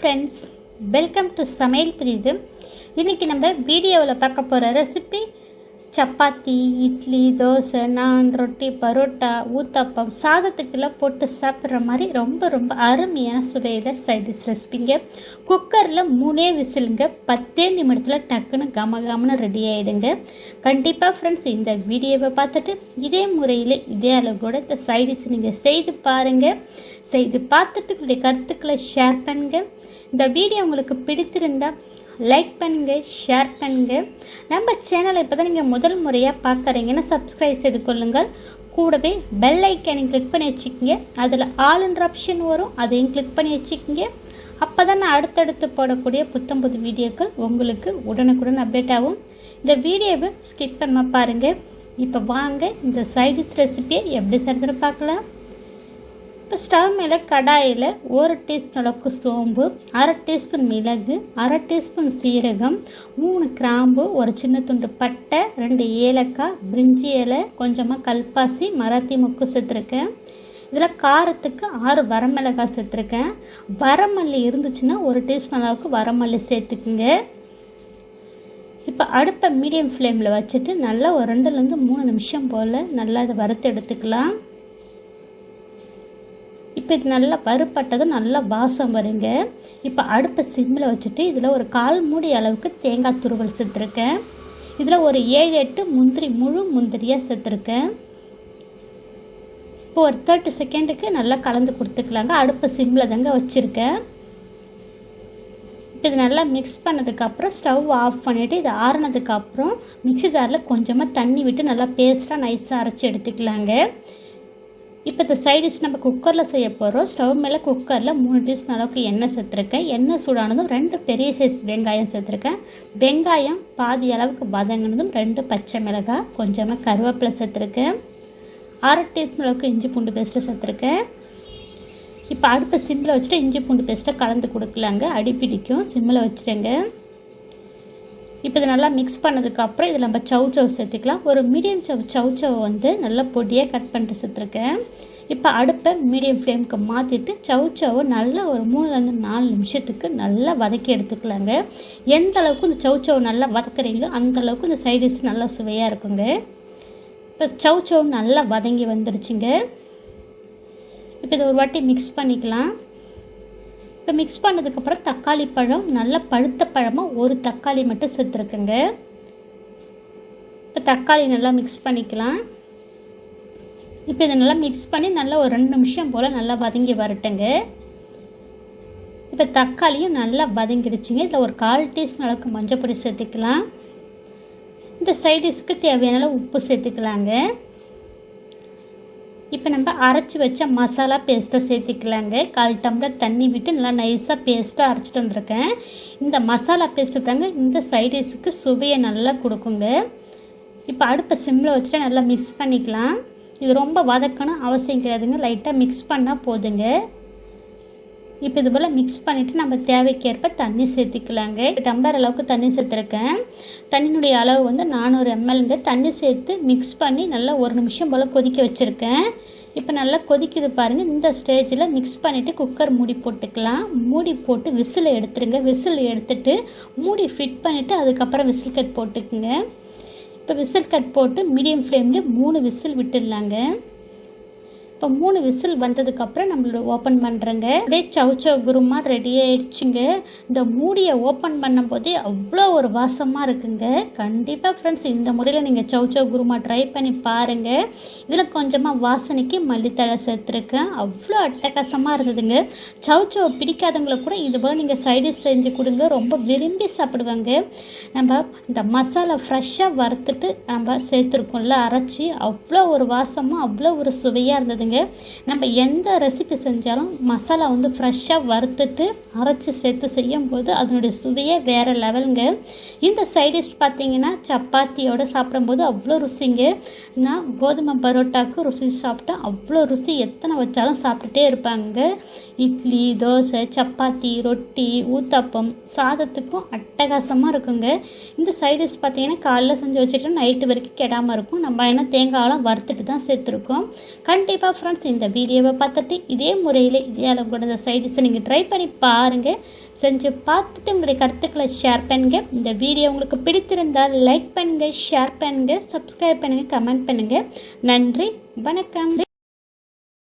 Friends, welcome to சமையல் பிரிது. இன்றைக்கி நம்ம வீடியோவில் பார்க்க போகிற ரெசிபி சப்பாத்தி, இட்லி, தோசை, நான், ரொட்டி, பரோட்டா, ஊத்தாப்பம், சாதத்துக்கெல்லாம் போட்டு சாப்பிட்ற மாதிரி ரொம்ப அருமையான சுவையில் சைடிஷ் ரெசிபிங்க. குக்கரில் 3 விசிலுங்க, 10 நிமிடத்தில் டக்குன்னு கமகமன்னு ரெடி ஆகிடுங்க. கண்டிப்பாக ஃப்ரெண்ட்ஸ், இந்த வீடியோவை பார்த்துட்டு இதே முறையில் இதே அளவுகளோட இந்த சைடிஷ் நீங்கள் செய்து பாருங்கள். செய்து பார்த்துட்டு உங்களுடைய கருத்துக்களை ஷேர் பண்ணுங்கள். இந்த வீடியோ உங்களுக்கு பிடித்திருந்தால் லைக் பண்ணுங்கள், ஷேர் பண்ணுங்கள். நம்ம சேனலை இப்போ தான் நீங்கள் முதல் முறையாக பார்க்குறீங்கன்னா சப்ஸ்கிரைப் செய்து கொள்ளுங்கள். கூடவே பெல் ஐக்கானையும் கிளிக் பண்ணி வச்சுக்கோங்க. அதில் ஆல்ன்ற ஆப்ஷன் வரும், அதையும் கிளிக் பண்ணி வச்சுக்கோங்க. அப்போ தான் நான் அடுத்தடுத்து போடக்கூடிய புது வீடியோக்கள் உங்களுக்கு உடனுக்குடன் அப்டேட் ஆகும். இந்த வீடியோவை ஸ்கிப் பண்ண பாருங்கள். இப்போ வாங்க இந்த சைடிஷ் ரெசிபியை எப்படி செய்யறதுன்னு பார்க்கலாம். இப்போ ஸ்டவ் மேலே கடாயில் 1 டீஸ்பூன் அளவுக்கு சோம்பு, 1/2 டீஸ்பூன் மிளகு, 1/2 டீஸ்பூன் சீரகம், 3 கிராம்பு, ஒரு சின்ன துண்டு பட்டை, 2 ஏலக்காய், பிரிஞ்சி இலை, கொஞ்சமாக கல்பாசி, மராத்தி மொக்கு சேர்த்துருக்கேன். இதில் காரத்துக்கு 6 வரமிளகாய் சேர்த்துருக்கேன். வரமல்லி இருந்துச்சுன்னா 1 டீஸ்பூன் அளவுக்கு வரமல்லி சேர்த்துக்குங்க. இப்போ அடுப்பை மீடியம் ஃப்ளேமில் வச்சுட்டு நல்லா ஒரு 2-3 நிமிஷம் போல் நல்லா அதை வறுத்து எடுத்துக்கலாம். இப்போ இது நல்லா வறுப்பட்டதும் நல்லா வாசம் வருங்க. இப்போ அடுப்பை சிம்மில் வச்சுட்டு இதில் ஒரு 1/4 மூடி அளவுக்கு தேங்காய் துருவல் சேர்த்துருக்கேன். இதில் ஒரு 7-8 முந்திரி, முழு முந்திரியாக சேர்த்துருக்கேன். இப்போ ஒரு 30 செகண்டுக்கு நல்லா கலந்து கொடுத்துக்கலாங்க. அடுப்பை சிம்மில் தாங்க வச்சுருக்கேன். இப்போ இது நல்லா மிக்ஸ் பண்ணதுக்கப்புறம் ஸ்டவ் ஆஃப் பண்ணிவிட்டு இது ஆறுனதுக்கப்புறம் மிக்ஸி ஜாரில் கொஞ்சமாக தண்ணி விட்டு நல்லா பேஸ்ட்டாக நைஸாக அரைச்சி எடுத்துக்கலாங்க. இப்போ இந்த சைடிஷ் நம்ம குக்கரில் செய்ய போகிறோம். ஸ்டவ் மேலே குக்கரில் 3 டீஸ்பூன் அளவுக்கு எண்ணெய் சேர்த்துருக்கேன். எண்ணெய் சூடானதும் 2 பெரிய சைஸ் வெங்காயம் சேர்த்துருக்கேன். வெங்காயம் பாதி அளவுக்கு வதங்கினதும் 2 பச்சை மிளகாய், கொஞ்சமாக கருவேப்பிலை சேர்த்துருக்கேன். 1/2 டீஸ்பூன் அளவுக்கு இஞ்சி பூண்டு பேஸ்ட்டு சேர்த்துருக்கேன். இப்போ அடுப்பை சிம்மில் வச்சுட்டு இஞ்சி பூண்டு பேஸ்ட்டை கலந்து கொடுக்கலாங்க. அடி பிடிக்கும், சிம்மில் வச்சுருங்க. இப்போ இதை நல்லா மிக்ஸ் பண்ணதுக்கப்புறம் இதில் நம்ம சவுச்சவ் சேர்த்துக்கலாம். ஒரு மீடியம் சவுச்சவை வந்து நல்லா பொடியாக கட் பண்ணிட்டு சேர்த்துருக்கேன். இப்போ அடுப்பை மீடியம் ஃப்ளேமுக்கு மாற்றிட்டு சவுச்சவை நல்லா ஒரு 3-4 நிமிஷத்துக்கு நல்லா வதக்கி எடுத்துக்கலாங்க. எந்த அளவுக்கு இந்த சவுச்சவை நல்லா வதக்குறீங்களோ அந்த அளவுக்கு இந்த சைடிஷ் நல்லா சுவையாக இருக்குங்க. இப்போ சவுச்சவு நல்லா வதங்கி வந்துடுச்சுங்க. இப்போ இதை ஒரு வாட்டி மிக்ஸ் பண்ணிக்கலாம். இப்போ மிக்ஸ் பண்ணதுக்கப்புறம் தக்காளி பழம், நல்லா பழுத்த பழமாக 1 தக்காளி மட்டும் சேர்த்துருக்குங்க. இப்போ தக்காளி நல்லா மிக்ஸ் பண்ணிக்கலாம். இப்போ இதை நல்லா மிக்ஸ் பண்ணி நல்லா ஒரு 2 நிமிஷம் போல் நல்லா வதங்கி வரட்டுங்க. இப்போ தக்காளியும் நல்லா வதங்கிடுச்சுங்க. இதில் ஒரு 1/4 டீஸ்பூன் அளவுக்கு மஞ்சள் பொடி சேர்த்துக்கலாம். இந்த சைடிஷ்க்கு தேவையான அளவு உப்பு சேர்த்துக்கலாங்க. இப்போ நம்ம அரைச்சி வச்ச மசாலா பேஸ்ட்டை சேர்த்திக்கலாங்க. 1/4 டம்ளர் தண்ணி விட்டு நல்லா நைஸாக பேஸ்ட்டாக அரைச்சிட்டு வந்திருக்கேன். இந்த மசாலா பேஸ்ட்டு தாங்க இந்த சைடிஷுக்கு சுவையை நல்லா கொடுக்குங்க. இப்போ அடுப்பை சிம்மில் வச்சுட்டு நல்லா மிக்ஸ் பண்ணிக்கலாம். இது ரொம்ப வதக்கணும் அவசியம் கிடையாதுங்க, லைட்டாக மிக்ஸ் பண்ணால் போதுங்க. இப்போ இது போல் மிக்ஸ் பண்ணிவிட்டு நம்ம தேவைக்கேற்ப தண்ணி சேர்த்துக்கலாங்க. டம்ளர் அளவுக்கு தண்ணி சேர்த்துருக்கேன். தண்ணியினுடைய அளவு வந்து 400 mlங்க. தண்ணி சேர்த்து மிக்ஸ் பண்ணி நல்லா 1 நிமிஷம் போல் கொதிக்க வச்சுருக்கேன். இப்போ நல்லா கொதிக்குது பாருங்கள். இந்த ஸ்டேஜில் மிக்ஸ் பண்ணிவிட்டு குக்கர் மூடி போட்டுக்கலாம். மூடி போட்டு விசில் எடுத்துருங்க. விசில் எடுத்துட்டு மூடி ஃபிட் பண்ணிவிட்டு அதுக்கப்புறம் விசில் கட் போட்டுக்குங்க. இப்போ விசில் கட் போட்டு மீடியம் ஃப்ளேமில் 3 விசில் விட்டுடலாங்க. இப்போ 3 விசில் வந்ததுக்கப்புறம் நம்மளோட ஓப்பன் பண்ணுறேங்க. அப்படியே சவுச்சவ் குருமா ரெடி ஆகிடுச்சுங்க. இந்த மூடியை ஓப்பன் பண்ணும்போதே அவ்வளோ ஒரு வாசமாக இருக்குங்க. கண்டிப்பாக ஃப்ரெண்ட்ஸ், இந்த முறையில் நீங்கள் சவுச்சவ் குருமா ட்ரை பண்ணி பாருங்கள். இதில் கொஞ்சமாக வாசனைக்கு மல்லித்தழை சேர்த்துருக்கேன். அவ்வளோ அட்டகாசமாக இருந்ததுங்க. சவுச்சவ் பிடிக்காதவங்களை கூட இது போல் நீங்கள் சைடிஷ் செஞ்சு கொடுங்க, ரொம்ப விரும்பி சாப்பிடுவாங்க. நம்ம இந்த மசாலா ஃப்ரெஷ்ஷாக வறுத்துட்டு நம்ம சேர்த்துருக்கோம்ல அரைச்சி, அவ்வளோ ஒரு வாசமாக அவ்வளோ ஒரு சுவையாக இருந்ததுங்க. நம்ம எந்த ரெசிபி செஞ்சாலும் மசாலா வந்து ஃப்ரெஷ்ஷாக வறுத்துட்டு அரைச்சி சேர்த்து செய்யும் போது அதனுடைய சுவையே வேறு லெவலுங்க. இந்த சைடிஷ் பார்த்தீங்கன்னா சப்பாத்தியோடு சாப்பிடும்போது அவ்வளோ ருசிங்க. நான் கோதுமை பரோட்டாவுக்கு ருசி சாப்பிட்டேன், அவ்வளோ ருசி. எத்தனை வச்சாலும் சாப்பிட்டுட்டே இருப்பாங்க. இட்லி, தோசை, சப்பாத்தி, ரொட்டி, ஊத்தாப்பம், சாதத்துக்கும் அட்டகாசமாக இருக்குங்க. இந்த சைடிஷ் பார்த்தீங்கன்னா காலைல செஞ்சு வச்சுட்டு நைட்டு வரைக்கும் கெடாமல் இருக்கும். நம்ம ஏன்னா தேங்காயெல்லாம் வறுத்துட்டு தான் சேர்த்துருக்கோம். கண்டிப்பாக ஃப்ரெண்ட்ஸ், இந்த வீடியோவை பார்த்துட்டு இதே முறையில் இதே அளவுக்கு இந்த சைடிஷை நீங்கள் ட்ரை பண்ணி பாருங்கள். செஞ்சு பார்த்துட்டு உங்களுடைய கருத்துக்களை ஷேர் பண்ணுங்கள். இந்த வீடியோ உங்களுக்கு பிடித்திருந்தால் லைக் பண்ணுங்கள், ஷேர் பண்ணுங்கள், சப்ஸ்கிரைப் பண்ணுங்கள், கமெண்ட் பண்ணுங்கள். நன்றி, வணக்கம்.